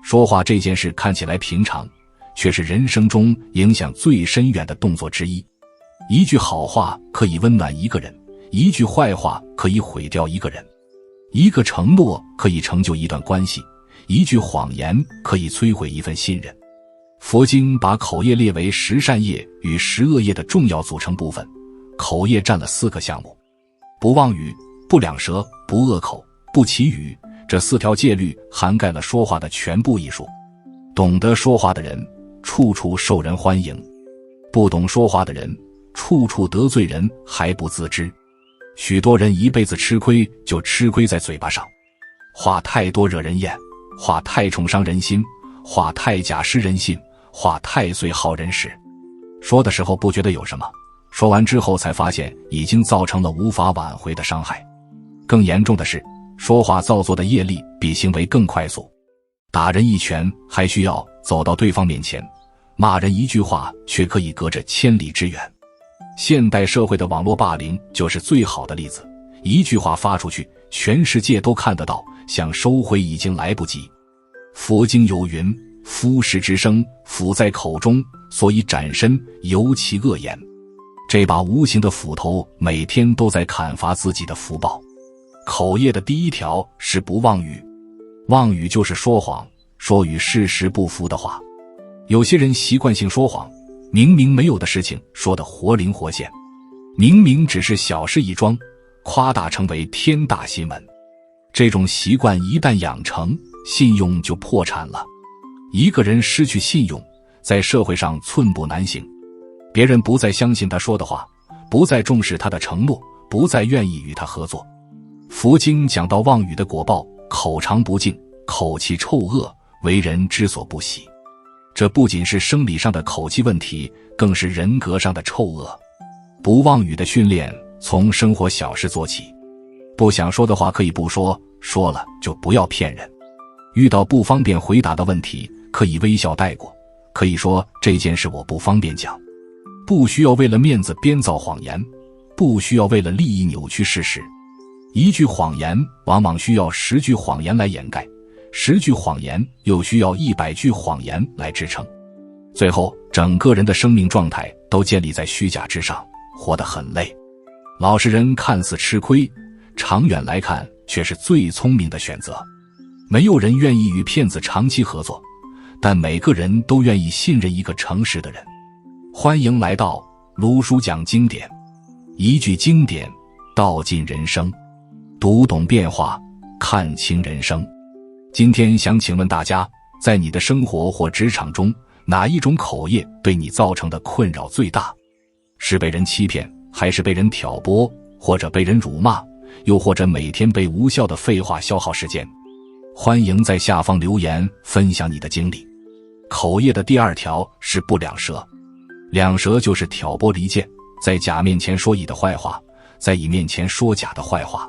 說話這件事看起來平常，卻是人生中影響最深遠的動作之一。一句好話可以溫暖一個人，一句壞話可以毀掉一個人。一個承諾可以成就一段關係，一句謊言可以摧毀一份信任。佛經把口業列為10善業與10惡業的重要組成部分，口業占了4個項目：不妄語、不兩舌、不惡口、不綺語。這4條戒律涵蓋了說話的全部藝術。懂得說話的人，處處受人歡迎；不懂說話的人，處處得罪人還不自知。許多人一輩子吃虧，就吃虧在嘴巴上。話太多惹人厭，話太重傷人心，話太假失人信，話太碎耗人時。說的時候不覺得有什麼，說完之後才發現已經造成了無法挽回的傷害。更嚴重的是，說話造作的業力比行為更快速。打人一拳還需要走到對方面前，罵人一句話卻可以隔着千里之遠。現代社會的網絡霸凌就是最好的例子，一句話發出去，全世界都看得到，想收回已經來不及。佛經有云：夫士之聲，斧在口中，所以斬身，尤其惡言。這把無形的斧頭每天都在砍伐自己的福報。口業的第1條是不妄語。妄語就是說謊，說與事實不符的話。有些人習慣性說謊，明明沒有的事情說得活靈活現，明明只是小事一樁，誇大成為天大新聞。這種習慣一旦養成，信用就破產了。一個人失去信用，在社會上寸步難行。別人不再相信他說的話，不再重視他的承諾，不再願意與他合作。佛經講到妄語的果報：口常不淨，口氣臭惡，為人之所不喜。這不僅是生理上的口氣問題，更是人格上的臭惡。不妄語的訓練從生活小事做起。不想說的話可以不說，說了就不要騙人。遇到不方便回答的問題，可以微笑帶過，可以說這件事我不方便講。不需要為了面子編造謊言，不需要為了利益扭曲事實。一句謊言往往需要10句謊言來掩蓋，10句謊言又需要100句謊言來支撐。最後，整個人的生命狀態都建立在虛假之上，活得很累。老實人看似吃虧，長遠來看卻是最聰明的選擇。沒有人願意與騙子長期合作，但每個人都願意信任一個誠實的人。歡迎來到盧叔講經典，一句經典道盡人生，讀懂變化，看清人生。今天想請問大家，在你的生活或職場中，哪一種口業对你造成的困擾最大？是被人欺騙，還是被人挑撥，或者被人辱罵，又或者每天被无效的廢話消耗時間？歡迎在下方留言分享你的經歷。口業的第2條是不兩舌。兩舌就是挑撥離間，在甲面前說乙的壞話，在乙面前說甲的壞話。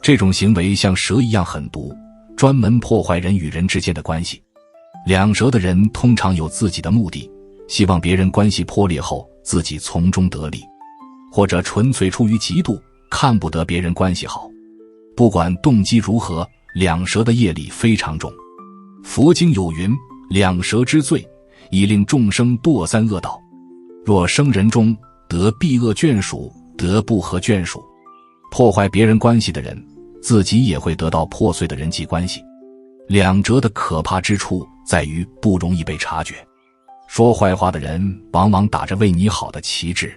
這種行為像蛇一樣狠毒，專門破壞人與人之間的關係。兩舌的人通常有自己的目的，希望別人關係破裂後自己從中得利，或者純粹出於嫉妒，看不得別人關係好。不管動機如何，兩舌的業力非常重。佛經有云：兩舌之罪，以令眾生墮3惡道。若生人中得避惡眷屬，得不和眷屬。破壞別人關係的人，自己也會得到破碎的人際關係。兩舌的可怕之處在於不容易被察覺。說壞話的人往往打着為你好的旗幟。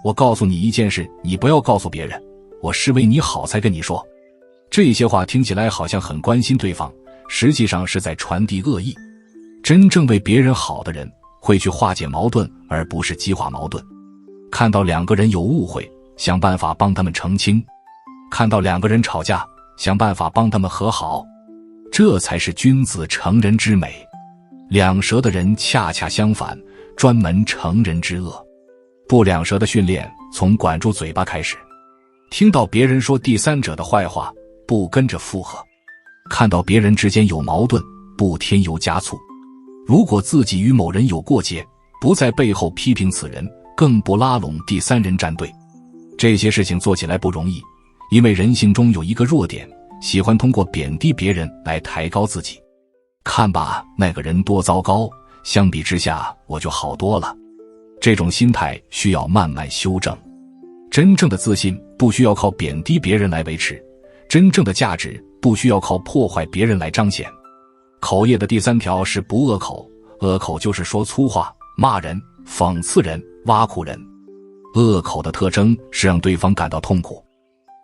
我告訴你一件事，你不要告訴別人，我是為你好才跟你說。這些話聽起來好像很關心對方，實際上是在傳遞惡意。真正為別人好的人會去化解矛盾，而不是激化矛盾。看到2個人有誤會，想辦法幫他們澄清；看到2個人吵架，想辦法幫他們和好。這才是君子成人之美。兩舌的人恰恰相反，專門成人之惡。不兩舌的訓練從管住嘴巴開始。聽到別人說第三者的壞話，不跟着附和；看到別人之間有矛盾，不添油加醋。如果自己與某人有過節，不在背後批評此人，更不拉攏第3人站隊。這些事情做起來不容易，因為人性中有一個弱點，喜歡通過貶低別人來抬高自己。看吧，那個人多糟糕，相比之下我就好多了。這種心態需要慢慢修正。真正的自信不需要靠貶低別人來維持，真正的價值不需要靠破壞別人來彰顯。口業的第3條是不惡口，惡口就是說粗話、罵人、諷刺人、挖苦人。惡口的特徵是讓對方感到痛苦。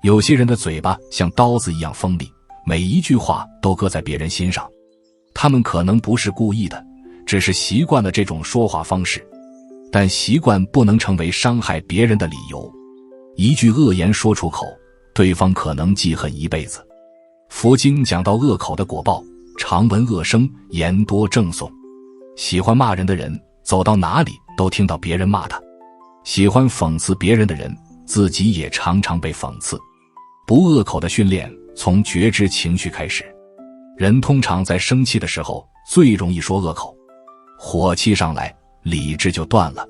有些人的嘴巴像刀子一樣锋利，每一句話都擱在別人心上。他們可能不是故意的，只是習慣了這種說話方式，但習慣不能成為傷害別人的理由。一句惡言說出口，對方可能記恨一輩子。佛經講到惡口的果報，常聞惡聲，言多正訟。喜歡罵人的人，走到哪裡都聽到別人罵他；喜歡諷刺別人的人，自己也常常被諷刺。不惡口的訓練從覺知情緒開始。人通常在生氣的時候最容易說惡口，火氣上來，理智就斷了。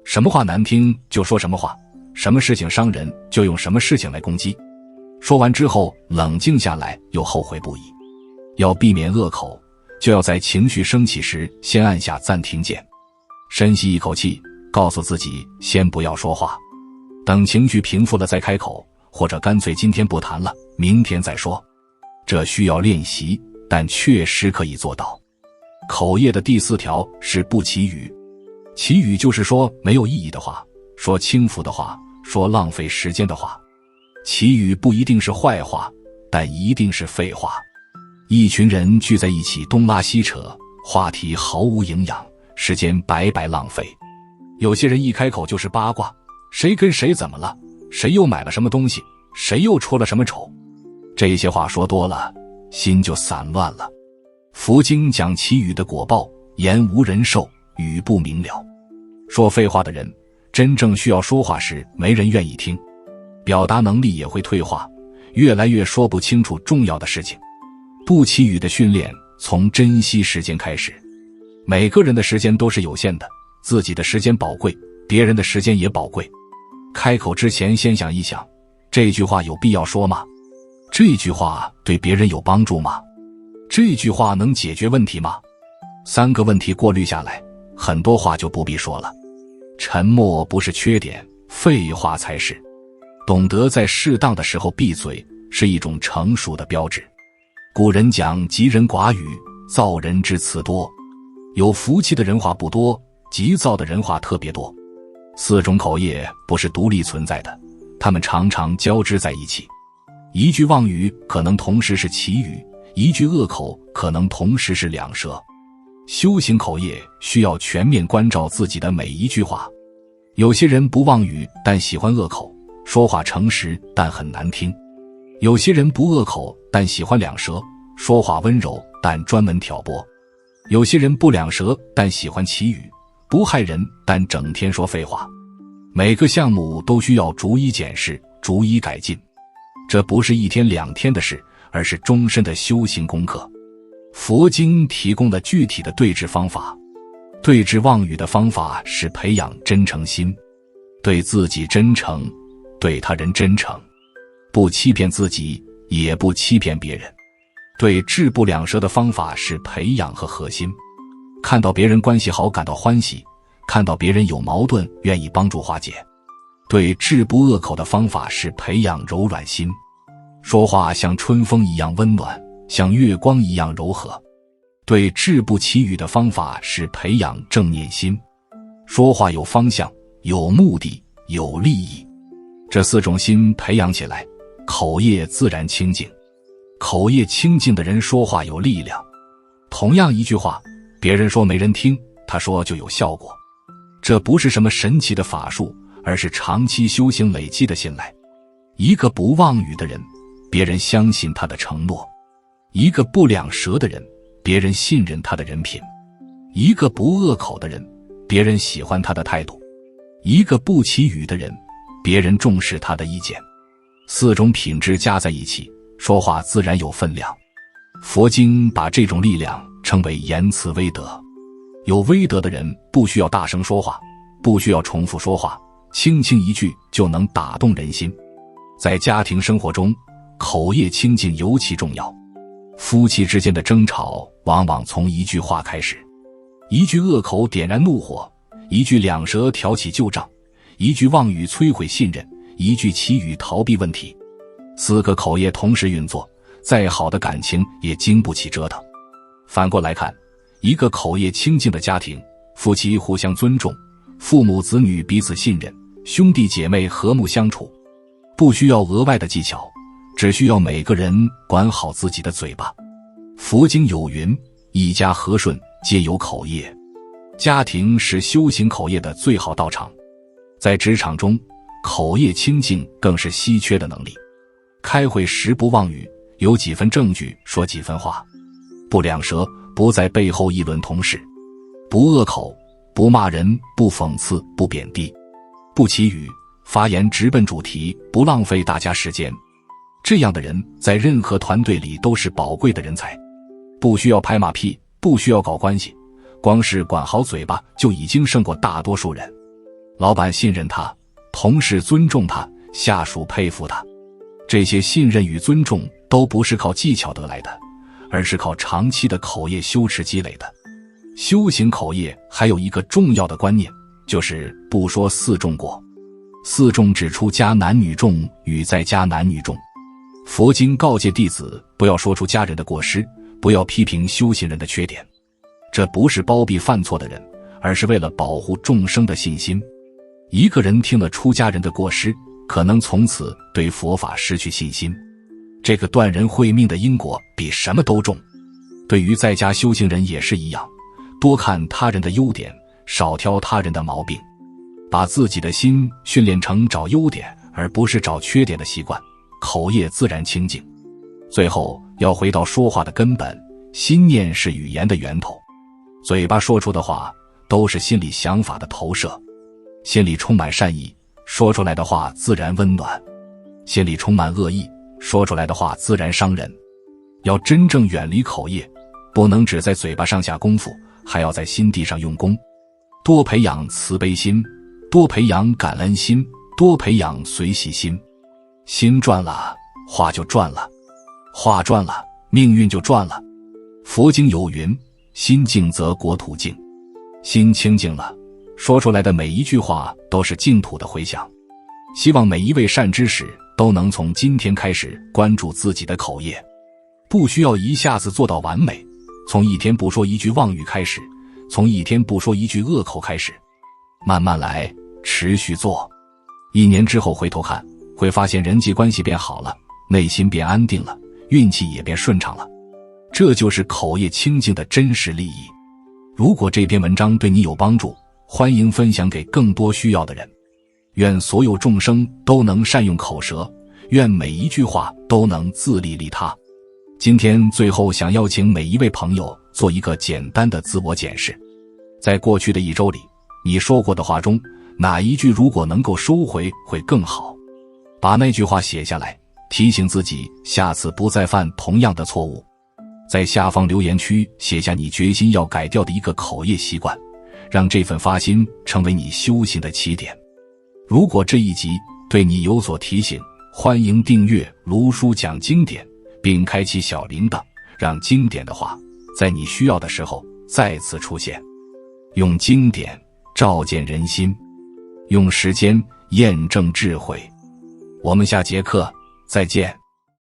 什麼話難聽就說什麼話，什麼事情傷人就用什麼事情來攻擊。說完之後冷靜下來又後悔不已。要避免惡口，就要在情緒升起時先按下暫停鍵，深吸一口氣，告訴自己先不要說話，等情緒平復了再開口，或者乾脆今天不談了，明天再說。這需要練習，但確實可以做到。口業的第4條是不綺語。綺語就是說沒有意義的話，說輕浮的話，說浪費時間的話。綺語不一定是壞話，但一定是廢話。一群人聚在一起東拉西扯，話題毫無營養，時間白白浪費。有些人一開口就是八卦，誰跟誰怎麼了，誰又買了什麼東西，誰又出了什麼醜。這些話說多了，心就散亂了。佛經講綺語的果報，言無人受，語不明了。說廢話的人，真正需要說話時沒人願意聽，表達能力也會退化，越來越說不清楚重要的事情。不綺語的訓練從珍惜時間開始。每個人的時間都是有限的，自己的時間寶貴，別人的時間也宝貴。開口之前先想一想，這句話有必要說嗎？這句話對別人有幫助嗎？這句話能解決問題嗎？3個問題過濾下來，很多話就不必說了。沉默不是缺點，廢話才是。懂得在適當的時候閉嘴，是一種成熟的標誌。古人講急人寡語，躁人之詞多。有福氣的人話不多，急躁的人話特別多。4種口業不是獨立存在的，它們常常交織在一起。一句妄語可能同時是綺語，一句惡口可能同時是兩舌。修行口業需要全面關照自己的每一句話。有些人不妄語，但喜歡惡口，說話誠實但很難聽。有些人不惡口，但喜歡兩舌，說話溫柔但專門挑撥。有些人不兩舌，但喜歡綺語，不害人但整天說廢話。每個項目都需要逐一檢視，逐一改進。這不是1天2天的事，而是終身的修行功課。佛經提供了具體的對治方法。對治妄語的方法是培養真誠心，對自己真誠，對他人真誠，不欺騙自己，也不欺騙別人。对治不两舌的方法是培養和核心。看到別人關係好感到歡喜，看到別人有矛盾願意幫助化解。對治不惡口的方法是培養柔軟心，說話像春風一樣溫暖，像月光一樣柔和。对治不綺語的方法是培養正念心，說話有方向，有目的，有利益。這4種心培養起来，口業自然清淨。口業清淨的人說話有力量。同樣一句話，別人說沒人聽，他說就有效果。這不是什麼神奇的法術，而是長期修行累積的信賴。一個不妄語的人，別人相信他的承諾；一個不兩舌的人，別人信任他的人品；一個不惡口的人，別人喜歡他的態度；一個不綺語的人，別人重視他的意見。4種品質加在一起，說話自然有分量。佛經把這種力量稱為言辭威德。有威德的人不需要大聲說話，不需要重複說話，輕輕一句就能打動人心。在家庭生活中，口業清淨尤其重要。夫妻之間的爭吵往往從一句話開始。一句惡口點燃怒火，一句兩舌挑起舊賬，一句妄語摧毀信任，一句奇語逃避問題。4個口業同時運作，再好的感情也經不起折騰。反過來看，一個口業清淨的家庭，夫妻互相尊重，父母子女彼此信任，兄弟姐妹和睦相處，不需要額外的技巧，只需要每個人管好自己的嘴巴。佛經有云，一家和順皆有口業，家庭是修行口業的最好道場。在職場中，口業清淨更是稀缺的能力。開會時不妄語，有幾分證據說幾分話，不兩舌，不在背後議論同事，不惡口，不罵人，不諷刺，不貶低，不綺語，發言直奔主題，不浪費大家時間。這樣的人在任何團隊裡都是寶貴的人才。不需要拍馬屁，不需要搞關係，光是管好嘴巴就已經勝過大多數人。老闆信任他，同事尊重他，下屬佩服他。這些信任與尊重都不是靠技巧得來的，而是靠長期的口業修持積累的。修行口業還有一個重要的觀念，就是不說4眾過。4眾指出家男女眾與在家男女眾。佛經告誡弟子不要說出家人的過失，不要批評修行人的缺點。這不是包庇犯錯的人，而是為了保護眾生的信心。一個人聽了出家人的過失，可能從此對佛法失去信心。這個斷人慧命的因果比什麼都重。對於在家修行人也是一樣，多看他人的優點，少挑他人的毛病，把自己的心訓練成找優點而不是找缺點的習慣，口業自然清淨。最後要回到說話的根本，心念是語言的源頭，嘴巴說出的話都是心裡想法的投射。心裡充滿善意，說出來的話自然溫暖；心裡充滿惡意，說出來的話自然傷人。要真正遠離口業，不能只在嘴巴上下功夫，還要在心地上用功。多培養慈悲心，多培養感恩心，多培養隨喜心。心轉了，話就轉了；話轉了，命運就轉了。佛經有云，心淨則國土淨。心清淨了，說出來的每一句話都是淨土的回響。希望每一位善知識都能從今天開始關注自己的口業，不需要一下子做到完美，從一天不說一句妄語開始，從一天不說一句惡口開始，慢慢來，持續做。1年之後回頭看，會發現人際關係變好了，內心變安定了，運氣也變順暢了。這就是口業清淨的真實利益。如果這篇文章對你有幫助，歡迎分享給更多需要的人。願所有眾生都能善用口舌，願每一句話都能自利利他。今天最後想邀請每一位朋友做一個簡單的自我检視。在過去的1周裡，你說過的話中，哪一句如果能夠收回會更好？把那句話寫下來，提醒自己下次不再犯同樣的錯誤。在下方留言區寫下你決心要改掉的一個口業習慣，讓這份發心成為你修行的起點。如果這一集對你有所提醒，歡迎訂閱盧叔講經典，並開啟小鈴鐺，讓經典的話在你需要的時候再次出現。用經典照見人心，用時間驗證智慧。我們下節課再見。